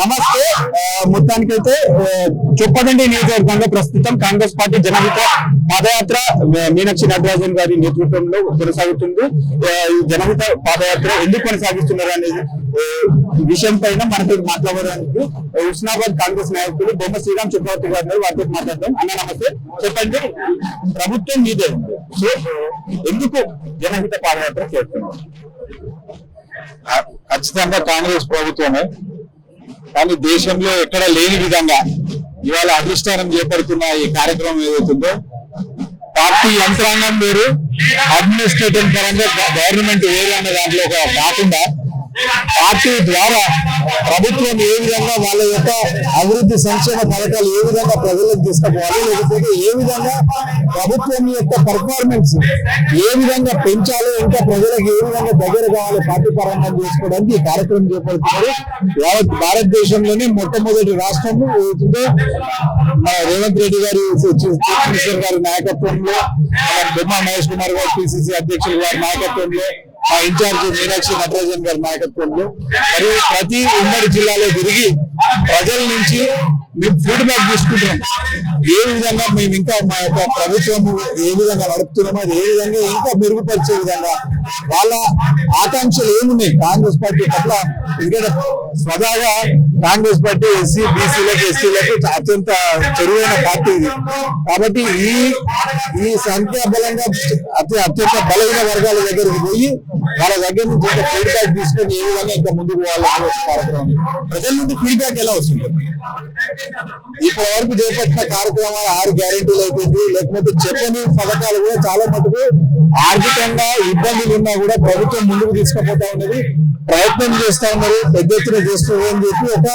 నమస్తే. మొత్తానికైతే చొప్పదండి నియోజకవర్గంలో ప్రస్తుతం కాంగ్రెస్ పార్టీ జనహిత పాదయాత్ర మీనాక్షి నటరాజన్ గారి నేతృత్వంలో కొనసాగుతుంది. ఈ జనహిత పాదయాత్ర ఎందుకు కొనసాగిస్తున్నారు అనేది విషయం పైన మనతో మాట్లాడడానికి హుస్నాబాద్ కాంగ్రెస్ నాయకులు బొమ్మ శ్రీరామ్ చక్రవర్తి గారు వారితో మాట్లాడదాం. అన్న నమస్తే. చెప్పండి, ప్రభుత్వం మీదే ఉంది, సో ఎందుకు జనహిత పాదయాత్ర చేస్తున్నారు? ఖచ్చితంగా కాంగ్రెస్ ప్రభుత్వమే, కానీ దేశంలో ఎక్కడ లేని విధంగా ఇవాళ అధిష్టానం చేపడుతున్న ఈ కార్యక్రమం ఏదైతుందో పార్టీ యంత్రాంగం వేరు, అడ్మినిస్ట్రేటివ్ పరంగా గవర్నమెంట్ వేరు అన్న దాంట్లో కాకుండా పార్టీ ద్వారా ప్రభుత్వం ఏ విధంగా వాళ్ళ యొక్క అభివృద్ధి సంక్షేమ పథకాలు ఏ విధంగా ప్రజలకు తీసుకుపోవాలి, లేకపోతే ఏ విధంగా ప్రభుత్వం యొక్క పర్ఫార్మెన్స్ ఏ విధంగా పెంచాలో, ఇంకా ప్రజలకు ఏ విధంగా దగ్గర కావాలి పార్టీ పరంగా చేసుకోవడానికి ఈ కార్యక్రమం చేపడుతున్నారు. యావత్ భారతదేశంలోనే మొట్టమొదటి రాష్ట్రం ఏదైతుందో మన రేవంత్ రెడ్డి గారి చీఫ్ మినిస్టర్ గారి నాయకత్వంలో, బొమ్మ మహేష్ కుమార్ గారు పిసిసి అధ్యక్షులు గారి నాయకత్వంలో, మా ఇన్ఛార్జి మీనాక్షి నటరాజన్ గారి నాయకత్వంలో మరియు ప్రతి ఉమ్మడి జిల్లాలో తిరిగి ప్రజల నుంచి మేము ఫీడ్బ్యాక్ తీసుకుంటున్నాం. ఏ విధంగా మేము ఇంకా మా యొక్క ప్రభుత్వం ఏ విధంగా నడుపుతున్నామో అది ఏ విధంగా ఇంకా మెరుగుపరిచే విధంగా వాళ్ళ ఆకాంక్షలు ఏమున్నాయి కాంగ్రెస్ పార్టీ పట్ల. ఎందుకంటే స్వతహాగా కాంగ్రెస్ పార్టీ ఎస్సీ బీసీలకు ఎస్టీలకు అత్యంత చెరువైన పార్టీ ఇది. కాబట్టి ఈ సంఖ్యాబలంగా అత్యంత బలహీన వర్గాల దగ్గరికి పోయి వాళ్ళ దగ్గర నుంచి ఇంకా ఫీడ్బ్యాక్ తీసుకొని ఏ విధంగా ఇంకా ముందుకు పోవాలనే కార్యక్రమం. ప్రజల నుండి ఫీడ్బ్యాక్ ఎలా వస్తుంది? ఇప్పటి వరకు చేపట్టిన కార్యక్రమాలు 6 గ్యారెంటీలు అయిపోయింది, లేకపోతే చెప్పని పథకాలు కూడా చాలా మటుకు ఆర్థికంగా ఇబ్బందులు ఉన్నా కూడా ప్రభుత్వం ముందుకు తీసుకుపోతా ఉన్నది, ప్రయత్నం చేస్తా ఉన్నారు, పెద్ద ఎత్తున చేస్తుంది అని చెప్పి ఒక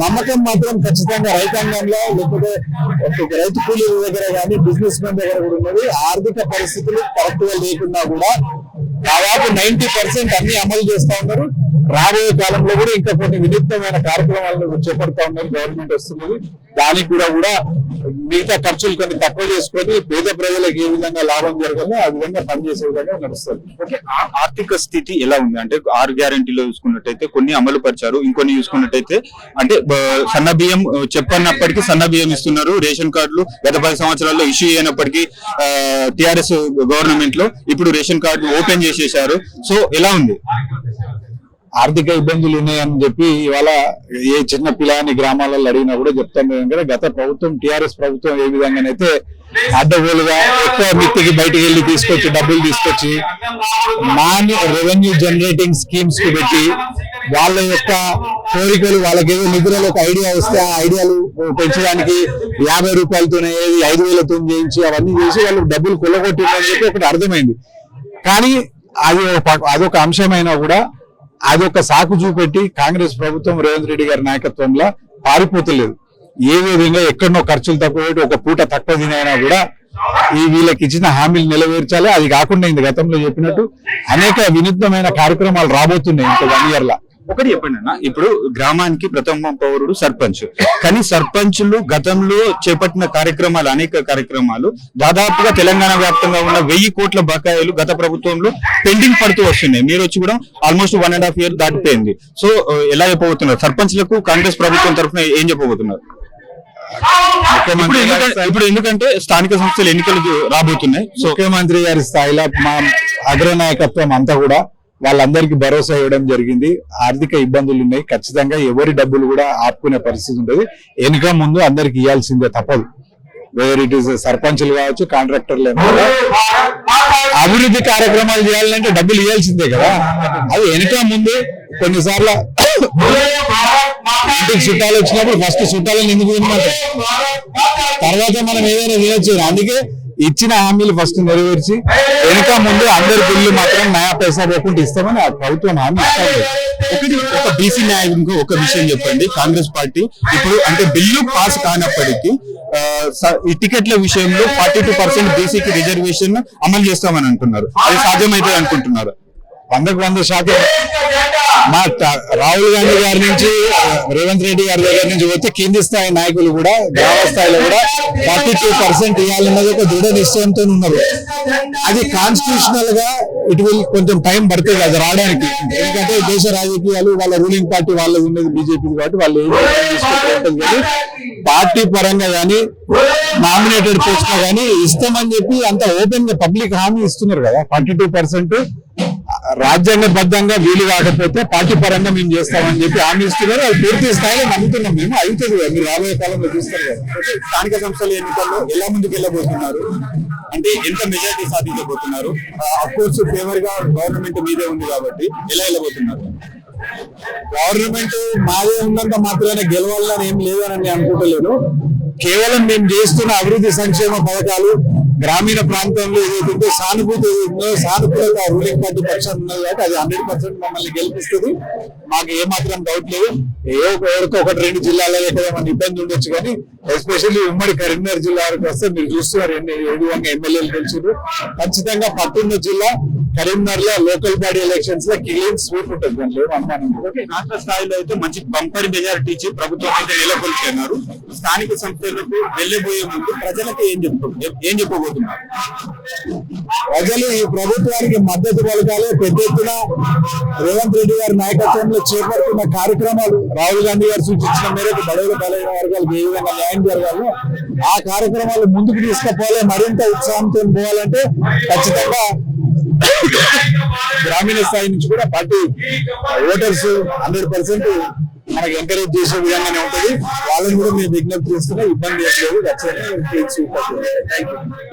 నమ్మకం మాత్రం ఖచ్చితంగా రైతాంగంలో, లేకపోతే రైతు కూలీల దగ్గర కానీ బిజినెస్ మెన్ దగ్గర కూడా ఉన్నది. ఆర్థిక పరిస్థితులు కరెక్ట్ గా లేకున్నా కూడా దాదాపు 90% అన్ని అమలు చేస్తా ఉన్నారు. రాబోయే కాలంలో కూడా ఇంకా కొన్ని వినూత్నమైన కార్యక్రమాలను చేపడతా ఉన్నారు గవర్నమెంట్ వస్తున్నది. దానికి కూడా మిగతా ఖర్చులు కొన్ని తక్కువ చేసుకొని పేద ప్రజలకు ఏ విధంగా లాభం జరగాలో ఆ విధంగా పనిచేసే విధంగా నడుస్తుంది. ఓకే, ఆర్థిక స్థితి ఎలా ఉంది అంటే 6 గ్యారెంటీలో చూసుకున్నట్టయితే కొన్ని అమలు పరిచారు, ఇంకొన్ని చూసుకున్నట్టయితే అంటే సన్న బియ్యం చెప్పన్నప్పటికీ సన్న బియ్యం ఇస్తున్నారు. రేషన్ కార్డులు గత 10 సంవత్సరాల్లో ఇష్యూ అయినప్పటికీ టిఆర్ఎస్ గవర్నమెంట్ లో ఇప్పుడు రేషన్ కార్డు ఓపెన్ చేసేసారు. సో ఎలా ఉంది? ఆర్థిక ఇబ్బందులు ఉన్నాయని చెప్పి ఇవాళ ఏ చిన్న పిల్లని గ్రామాలలో అడిగినా కూడా చెప్తాను. ఎందుకంటే గత ప్రభుత్వం టిఆర్ఎస్ ప్రభుత్వం ఏ విధంగానైతే అడ్డగోలుగా ఎక్కువ మిత్తికి బయటికి వెళ్ళి తీసుకొచ్చి డబ్బులు తీసుకొచ్చి నాన్ రెవెన్యూ జనరేటింగ్ స్కీమ్స్ కు పెట్టి వాళ్ళ యొక్క కోరికలు వాళ్ళకి ఏదో నిధులలో ఒక ఐడియా వస్తే ఆ ఐడియాలు పెంచడానికి 50 రూపాయలతోనే 5,000తో చేయించి అవన్నీ చేసి వాళ్ళు డబ్బులు కొల్లగొట్టిందని చెప్పి ఒకటి అర్థమైంది. కానీ అదొక అంశమైనా కూడా అదొక సాకు చూపెట్టి కాంగ్రెస్ ప్రభుత్వం రేవంత్ రెడ్డి గారి నాయకత్వంలో పారిపోతలేదు. ఏ విధంగా ఎక్కడనో ఖర్చులు తక్కువ, ఒక పూట తక్కువ తినైనా కూడా వీళ్ళకి ఇచ్చిన హామీలు నెరవేర్చాలి. అది కాకుండా ఇంత గతంలో చెప్పినట్టు అనేక వినూత్నమైన కార్యక్రమాలు రాబోతున్నాయి ఇంకా 1 year లా. ఒకటి చెప్పండి అన్న, ఇప్పుడు గ్రామానికి ప్రథమ పౌరుడు సర్పంచ్, కానీ సర్పంచులు గతంలో చేపట్టిన కార్యక్రమాలు అనేక కార్యక్రమాలు దాదాపుగా తెలంగాణ వ్యాప్తంగా ఉన్న 1000 కోట్ల బకాయిలు గత ప్రభుత్వంలో పెండింగ్ పడుతూ వస్తున్నాయి. మీరు వచ్చి కూడా ఆల్మోస్ట్ 1.5 year దాటిపోయింది. సో ఎలా చెప్పబోతున్నారు? సర్పంచ్లకు కాంగ్రెస్ ప్రభుత్వం తరఫున ఏం చెప్పబోతున్నారు? ఇప్పుడు ఎందుకంటే స్థానిక సంస్థల ఎన్నికలు రాబోతున్నాయి. సో ముఖ్యమంత్రి గారి స్థాయిలో మా అగ్రనాయకత్వం అంతా కూడా వాళ్ళందరికీ భరోసా ఇవ్వడం జరిగింది. ఆర్థిక ఇబ్బందులు ఉన్నాయి, ఖచ్చితంగా ఎవరి డబ్బులు కూడా ఆపుకునే పరిస్థితి ఉంటుంది. ఎన్నిక ముందు అందరికి ఇవ్వాల్సిందే, తప్పదు. వేర్ ఇట్ ఈస్ సర్పంచులు కావచ్చు, కాంట్రాక్టర్లు అభివృద్ధి కార్యక్రమాలు చేయాలంటే డబ్బులు ఇవ్వాల్సిందే కదా. అది ఎన్నిక ముందు కొన్నిసార్లు ఇంటికి చుట్టాలు వచ్చినప్పుడు ఫస్ట్ చుట్టాలను ఎందుకు వినమంటారు, తర్వాత మనం ఏదైనా వినొచ్చు. అందుకే ఇచ్చిన హామీలు ఫస్ట్ నెరవేర్చి వెనుక ముందు అందరి బిల్లు మాత్రం నయా పైసా పోకుండా ఇస్తామని ఆ ప్రభుత్వం హామీ ఇస్తాం. ఒక బీసీ నాయకునికి ఒక విషయం చెప్పండి. కాంగ్రెస్ పార్టీ ఇప్పుడు అంటే బిల్లు పాస్ కానప్పటికీ ఈ టికెట్ల విషయంలో 42% బీసీకి రిజర్వేషన్ అమలు చేస్తామని అంటున్నారు. అది సాధ్యమైతే అనుకుంటున్నారు? 100% మా రాహుల్ గాంధీ గారి నుంచి రేవంత్ రెడ్డి గారి దగ్గర నుంచి వచ్చే కింది స్థాయి నాయకులు కూడా గ్రామ స్థాయిలో కూడా 42% ఇవ్వాలన్నది ఒక దృఢ నిశ్చయంతో ఉన్నారు. అది కాన్స్టిట్యూషనల్ గా ఇట్ విల్ కొంచెం టైం పడుతుంది అది రావడానికి. ఎందుకంటే దేశ రాజకీయాలు వాళ్ళ రూలింగ్ పార్టీ వాళ్ళది ఉన్నది బీజేపీ కాబట్టి వాళ్ళు ఏం తీసుకుంటుంది. కానీ పార్టీ పరంగా కానీ నామినేటెడ్ పోస్ట్ లో కానీ ఇస్తామని చెప్పి అంత ఓపెన్ గా పబ్లిక్ హామీ ఇస్తున్నారు కదా. 42% రాజ్యాంగబద్ధంగా వీలు కాకపోతే పార్టీ పరంగా మేము చేస్తామని చెప్పి హామీ ఇస్తున్నారు. అది పూర్తి స్థాయిలో నమ్ముతున్నాం మేము. అవుతుంది కదా, మీరు రాబోయే కాలంలో చూస్తారు కదా. స్థానిక సంస్థల ఎన్నికల్లో ఎలా ముందుకు వెళ్ళబోతున్నారు, అంటే ఎంత మెజారిటీ సాధించబోతున్నారు? అఫ్ కోర్స్ ఫేవర్ గా గవర్నమెంట్ మీదే ఉంది కాబట్టి ఎలా వెళ్ళబోతున్నారు? గవర్నమెంట్ మాదే ఉన్నంత మాత్రమే గెలవాలని ఏం లేదని నేను అనుకుంటలేను. కేవలం మేము చేస్తున్న అభివృద్ధి సంక్షేమ పథకాలు గ్రామీణ ప్రాంతంలో ఏదైతే సానుభూతి ఏదైతుందో సానుకూలత రూలింగ్ పార్టీ పక్షాన్ని ఉన్నది కాబట్టి అది 100% మమ్మల్ని గెలిపిస్తుంది. మాకు ఏమాత్రం డౌట్ లేదు. ఎవరికో 1-2 జిల్లాలలో ఏమైనా ఇబ్బంది ఉండొచ్చు కానీ ఎస్పెషల్లీ ఉమ్మడి కరీంనగర్ జిల్లా వరకు వస్తే మీరు చూస్తున్నారు 7 ఎమ్మెల్యేలు గెలిచారు. ఖచ్చితంగా పట్టున్న జిల్లా కరీంనగర్ లో లోకల్ బాడీ ఎలక్షన్స్ లో క్లీన్ స్వీప్ ఉంటుంది. దాంట్లో అనుమానం. రాష్ట్ర స్థాయిలో అయితే మంచి బంపర్ మెజారిటీ ఇచ్చి ప్రభుత్వం అయితే నెలకొల్పుతున్నారు. స్థానిక సంస్థలకు వెళ్ళబోయే ముందు ప్రజలకు ఏం చెప్పబోతున్నారు? ప్రజలు ఈ ప్రభుత్వానికి మద్దతు పలకాలి. పెద్ద ఎత్తున రేవంత్ రెడ్డి గారి నాయకత్వంలో చేపడుతున్న కార్యక్రమాలు రాహుల్ గాంధీ గారు సూచించిన మేరకు బడుగుల బలైన వర్గాలకు ఏ విధంగా న్యాయం జరగాలో ఆ కార్యక్రమాలు ముందుకు తీసుకుపోవాలి. మరింత ఉత్సాహంతో పోవాలంటే ఖచ్చితంగా గ్రామీణ స్థాయి నుంచి కూడా పార్టీ ఓటర్స్ 100% మనకి ఎంకరేజ్ చేసే విధంగానే ఉంటుంది. వాళ్ళని కూడా మేము విజ్ఞప్తి చేస్తున్నా, ఇబ్బంది ఏం లేదు.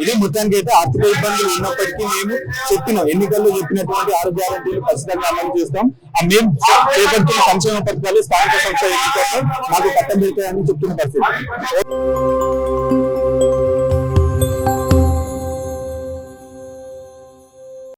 ఇది మొత్తానికి అయితే ఆర్థిక ఇబ్బందులు ఉన్నప్పటికీ మేము ఎన్నికల్లో చెప్పినటువంటి 6 గ్యారెంటీలు ఖచ్చితంగా అమలు చేస్తాం. మేము చేపడుతున్న సంక్షేమ పథకాలు స్థానిక సంస్థ ఎన్నికల్లో మాకు కట్టం పెడతాయని చెప్తున్న పరిస్థితి.